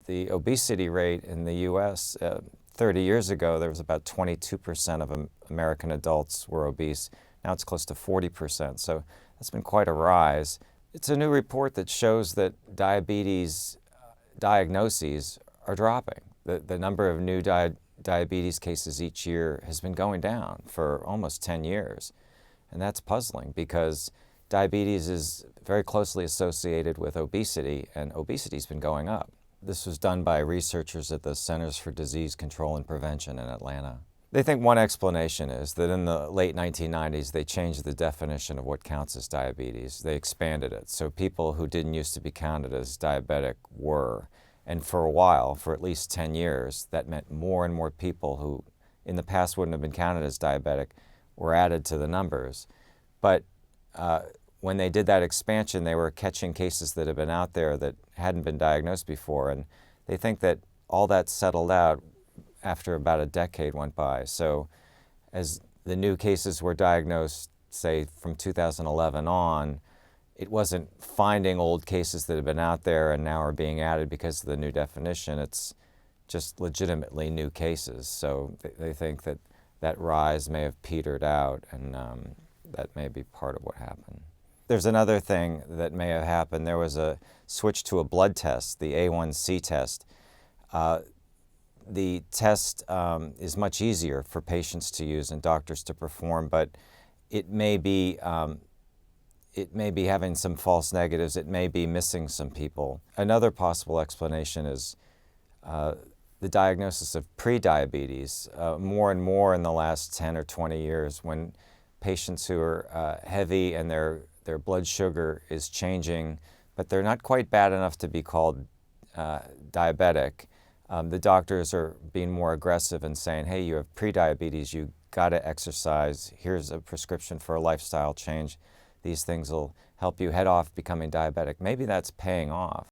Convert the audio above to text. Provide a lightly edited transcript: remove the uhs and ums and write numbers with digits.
the obesity rate in the U.S., 30 years ago, there was about 22% of American adults were obese. Now it's close to 40%, so that's been quite a rise. It's a new report that shows that diabetes diagnoses are dropping. The number of new diabetes cases each year has been going down for almost 10 years. And that's puzzling because diabetes is very closely associated with obesity, and obesity's been going up. This was done by researchers at the Centers for Disease Control and Prevention in Atlanta. They think one explanation is that in the late 1990s, they changed the definition of what counts as diabetes. They expanded it, so people who didn't used to be counted as diabetic were. And for a while, for at least 10 years, that meant more and more people who in the past wouldn't have been counted as diabetic were added to the numbers. But when they did that expansion, they were catching cases that had been out there that hadn't been diagnosed before. And they think that all that settled out after about a decade went by. So as the new cases were diagnosed, say from 2011 on, it wasn't finding old cases that had been out there and now are being added because of the new definition. It's just legitimately new cases. So they think that that rise may have petered out, and that may be part of what happened. There's another thing that may have happened. There was a switch to a blood test, the A1C test. The test is much easier for patients to use and doctors to perform, but it may be having some false negatives. It may be missing some people. Another possible explanation is the diagnosis of prediabetes. More and more in the last 10 or 20 years, when patients who are heavy and their blood sugar is changing, but they're not quite bad enough to be called diabetic, the doctors are being more aggressive and saying, hey, you have prediabetes, you got to exercise, here's a prescription for a lifestyle change. These things will help you head off becoming diabetic. Maybe that's paying off.